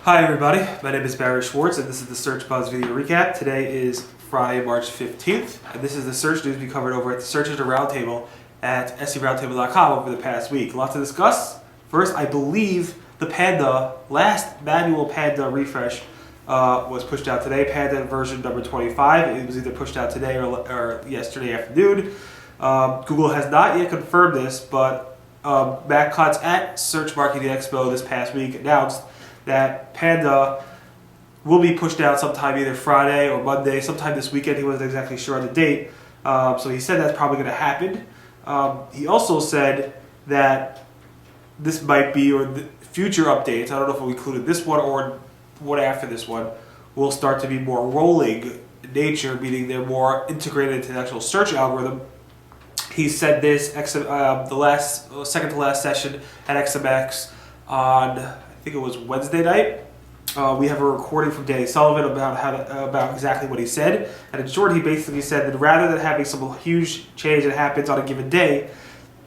Hi everybody, my name is Barry Schwartz and this is the Search Buzz video recap. Today is Friday, March 15th, and this is the search news we covered over at the Search Engine Roundtable at seroundtable.com over the past week. A lot to discuss. First, I believe the Panda, last manual Panda refresh was pushed out today, Panda version number 25. It was either pushed out today or yesterday afternoon. Google has not yet confirmed this, but Matt Cutts at Search Marketing Expo this past week announced that Panda will be pushed out sometime either Friday or Monday, sometime this weekend. He wasn't exactly sure on the date. So he said that's probably going to happen. He also said that this might be, or the future updates, I don't know if we included this one or one after this one, will start to be more rolling in nature, meaning they're more integrated into the actual search algorithm. He said this the second to last session at XMX on, I think it was Wednesday night. We have a recording from Danny Sullivan about exactly what he said. And in short, he basically said that rather than having some huge change that happens on a given day,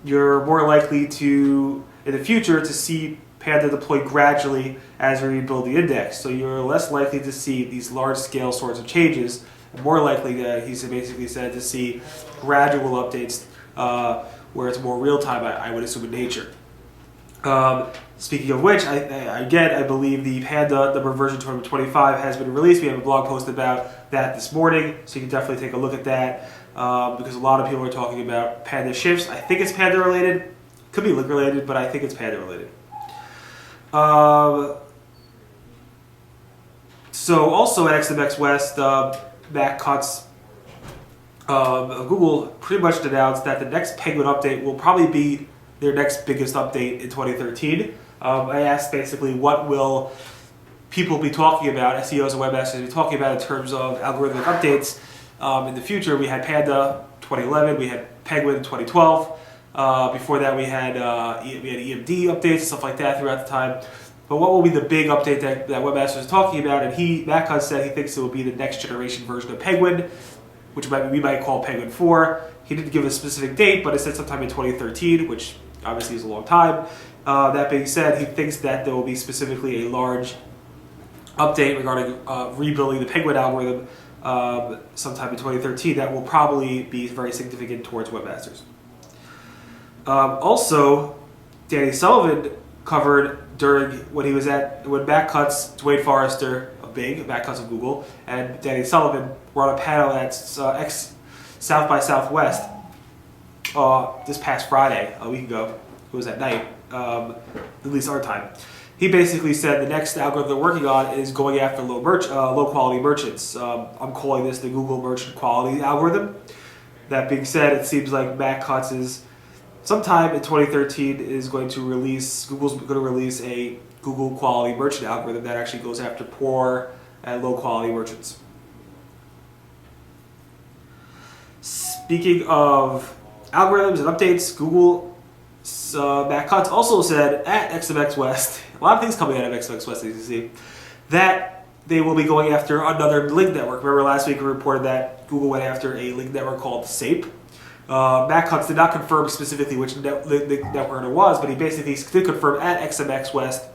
you're more likely to, in the future, to see Panda deploy gradually as we rebuild the index. So you're less likely to see these large-scale sorts of changes, and more likely, he basically said, to see gradual updates where it's more real-time, I would assume, in nature. Speaking of which, I believe the Panda number version 25 has been released. We have a blog post about that this morning, so you can definitely take a look at that because a lot of people are talking about Panda shifts. I think it's Panda related, could be link related, but I think it's Panda related. So also at XMX West, Matt Cutts of Google pretty much announced that the next Penguin update will probably be their next biggest update in 2013. I asked basically what will people be talking about, SEOs and webmasters be talking about in terms of algorithmic updates in the future. We had Panda 2011, we had Penguin 2012. Before that we had EMD updates and stuff like that throughout the time. But what will be the big update that webmasters is talking about? And Matt Cutts said he thinks it will be the next generation version of Penguin, which we might call Penguin 4. He didn't give a specific date, but it said sometime in 2013, which obviously is a long time. That being said, he thinks that there will be specifically a large update regarding rebuilding the Penguin algorithm sometime in 2013 that will probably be very significant towards webmasters. Also, Danny Sullivan covered during when Matt Cutts, Dwayne Forrester of Bing, Matt Cutts of Google, and Danny Sullivan were on a panel at South by Southwest this past Friday, a week ago. It was at night, at least our time. He basically said the next algorithm they're working on is going after low quality merchants. I'm calling this the Google Merchant Quality Algorithm. That being said, it seems like Matt Cutts is sometime in 2013 Google's going to release a Google Quality Merchant Algorithm that actually goes after poor and low quality merchants. Speaking of algorithms and updates, Matt Cutts also said at XMX West, a lot of things coming out of XMX West, as you can see, that they will be going after another link network. Remember last week we reported that Google went after a link network called SAPE. Matt Cutts did not confirm specifically which network it was, but he basically did confirm at XMX West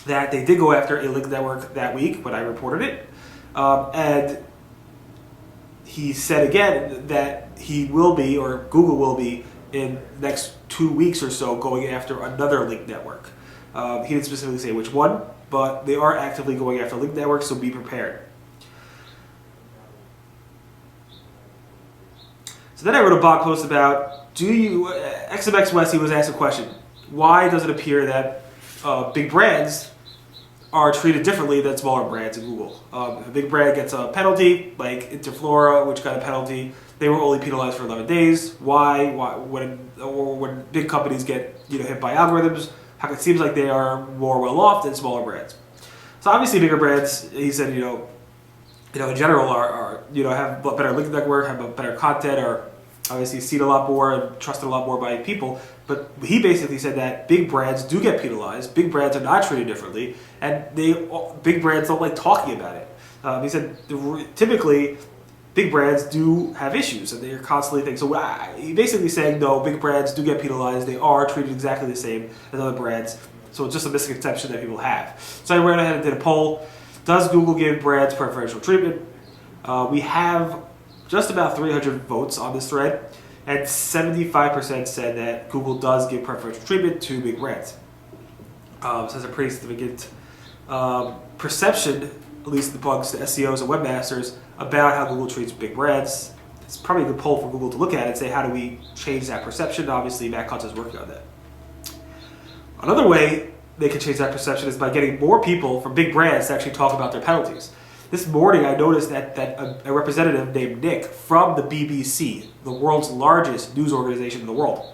that they did go after a link network that week when I reported it. And he said again that he will be, or Google will be, in the next 2 weeks or so going after another link network. He didn't specifically say which one, but they are actively going after link networks, so be prepared. So then I wrote a blog post about, XMX West, he was asked a question, why does it appear that big brands are treated differently than smaller brands in Google? If a big brand gets a penalty, like Interflora, which got a penalty, they were only penalized for 11 days. Why when big companies get hit by algorithms, it seems like they are more well off than smaller brands. So obviously bigger brands, he said, in general are have a better link network, have a better content, are obviously seen a lot more and trusted a lot more by people. But he basically said that big brands do get penalized. Big brands are not treated differently, and big brands don't like talking about it. He said typically big brands do have issues and they're constantly things. So he's basically saying no, big brands do get penalized. They are treated exactly the same as other brands. So it's just a misconception that people have. So I went ahead and did a poll. Does Google give brands preferential treatment? We have just about 300 votes on this thread, and 75% said that Google does give preferential treatment to big brands. So that's a pretty significant perception, at least amongst the SEOs and webmasters, about how Google treats big brands. It's probably a good poll for Google to look at and say, how do we change that perception? Obviously, Matt Cutts is working on that. Another way they can change that perception is by getting more people from big brands to actually talk about their penalties. This morning, I noticed that a representative named Nick from the BBC, the world's largest news organization in the world,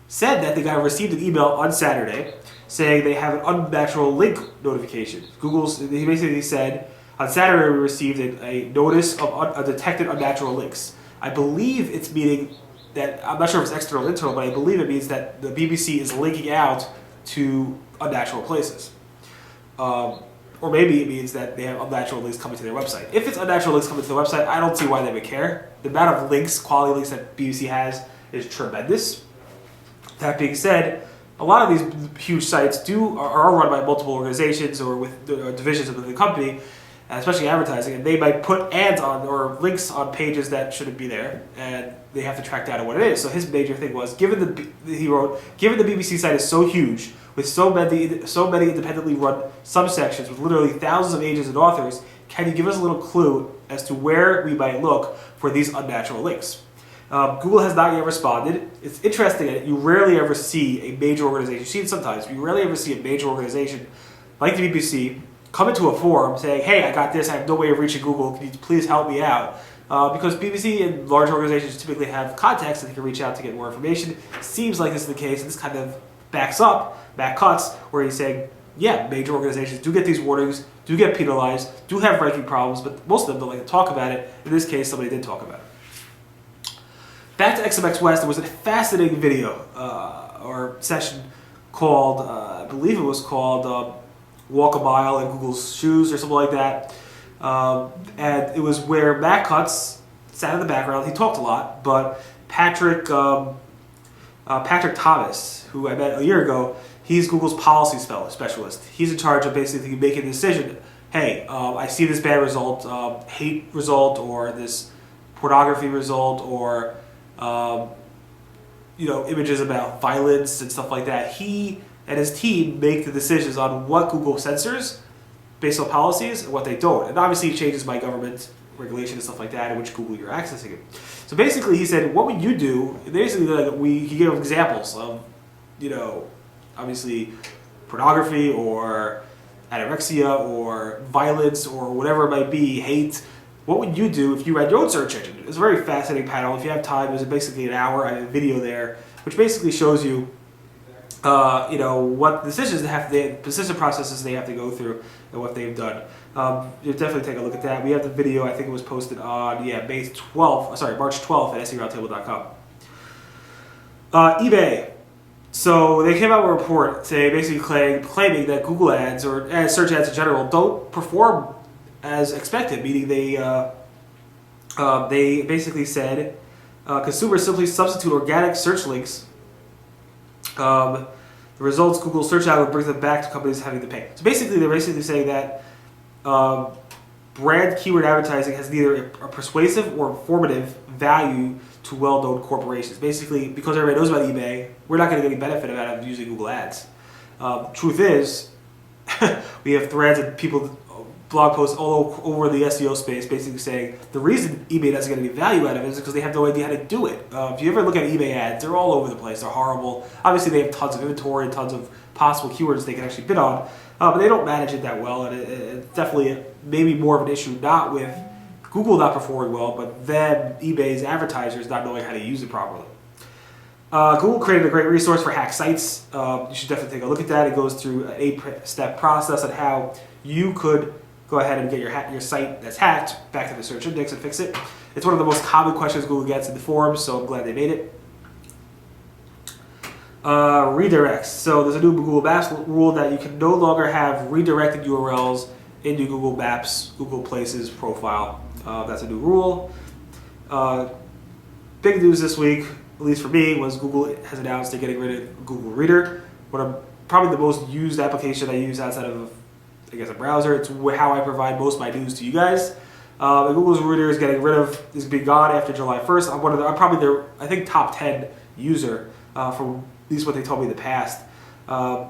said that they received an email on Saturday saying they have an unnatural link notification. He basically said, on Saturday we received a notice of detected unnatural links. I believe it's meaning that, I'm not sure if it's external or internal, but I believe it means that the BBC is linking out to unnatural places. Or maybe it means that they have unnatural links coming to their website. If it's unnatural links coming to the website, I don't see why they would care. The amount of links, quality links that BBC has is tremendous. That being said, a lot of these huge sites are run by multiple organizations or with divisions of the company, especially advertising, and they might put ads on or links on pages that shouldn't be there, and they have to track down what it is. So his major thing was, given the BBC site is so huge, with so many independently run subsections with literally thousands of agents and authors, can you give us a little clue as to where we might look for these unnatural links? Google has not yet responded. It's interesting that you rarely ever see a major organization, you see it sometimes, but you rarely ever see a major organization like the BBC come into a forum saying, hey, I got this, I have no way of reaching Google, can you please help me out? Because BBC and large organizations typically have contacts that they can reach out to get more information. Seems like this is the case, and this kind of backs up Matt Cutts, where he's saying, yeah, major organizations do get these warnings, do get penalized, do have ranking problems, but most of them don't like to talk about it. In this case, somebody did talk about it. Back to XMX West, there was a fascinating video or session called, I believe it was called Walk a Mile in Google's Shoes or something like that. And it was where Matt Cutts sat in the background. He talked a lot, but Patrick Thomas, who I met a year ago, he's Google's policy specialist. He's in charge of basically making a decision. Hey, I see this bad result, hate result, or this pornography result, or images about violence and stuff like that. He and his team make the decisions on what Google censors based on policies and what they don't. And obviously it changes by government regulation and stuff like that, and which Google you're accessing it. So basically he said, what would you do? Basically, he gave examples of, obviously pornography or anorexia or violence or whatever it might be, hate. What would you do if you ran your own search engine? It's a very fascinating panel. If you have time, there's basically an hour. I have a video there, which basically shows you, what decisions decision processes they have to go through and what they've done. You definitely take a look at that. We have the video. I think it was posted on March 12th at SERoundtable.com. eBay. So they came out with a report basically claiming that Google ads or search ads in general don't perform as expected, meaning they basically said consumers simply substitute organic search links. The results Google search algorithm brings them back to companies having to pay. So basically, they're saying that brand keyword advertising has neither a persuasive or informative value to well-known corporations. Basically, because everybody knows about eBay, we're not going to get any benefit out of using Google Ads. Truth is, we have threads and people, blog posts all over the SEO space basically saying the reason eBay doesn't get any value out of it is because they have no idea how to do it. If you ever look at eBay ads, they're all over the place. They're horrible. Obviously, they have tons of inventory and tons of possible keywords they can actually bid on, but they don't manage it that well, and it's definitely maybe more of an issue not with Google not performing well, but then eBay's advertisers not knowing how to use it properly. Google created a great resource for hacked sites. You should definitely take a look at that. It goes through an 8-step process on how you could go ahead and get your site that's hacked back to the search index and fix it. It's one of the most common questions Google gets in the forums, so I'm glad they made it. Redirects. So there's a new Google Maps rule that you can no longer have redirected URLs into Google Maps, Google Places profile. That's a new rule. Big news this week, at least for me, was Google has announced they're getting rid of Google Reader. One of probably the most used application I use outside of, I guess, a browser. It's how I provide most of my news to you guys. Google's Reader is getting rid of, is going to be gone after July 1st. I'm probably their, I think, top 10 user from at least what they told me in the past. I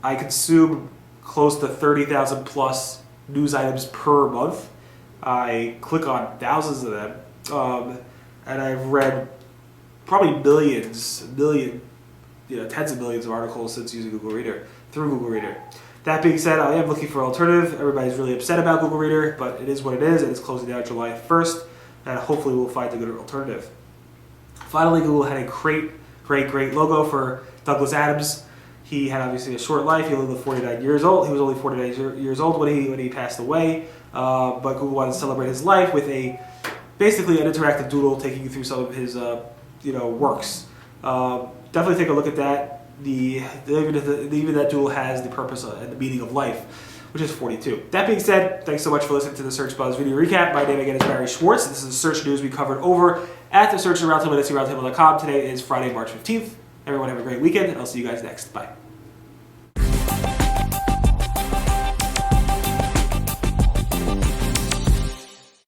consume close to 30,000 plus news items per month. I click on thousands of them, and I've read probably tens of millions of articles since using Google Reader, through Google Reader. That being said, I am looking for an alternative. Everybody's really upset about Google Reader, but it is what it is, and it's closing down July 1st, and hopefully we'll find a good alternative. Finally, Google had a great logo for Douglas Adams. He had obviously a short life. He only lived 49 years old. He was only 49 years old when he passed away, but Google wanted to celebrate his life with basically an interactive doodle taking you through some of his works. Definitely take a look at that. Even that doodle has the purpose and the meaning of life, which is 42. That being said, thanks so much for listening to the Search Buzz video recap. My name again is Barry Schwartz. This is the search news we covered over at the Search Roundtable at SCRoundtable.com. Today is Friday, March 15th. Everyone have a great weekend, and I'll see you guys next. Bye.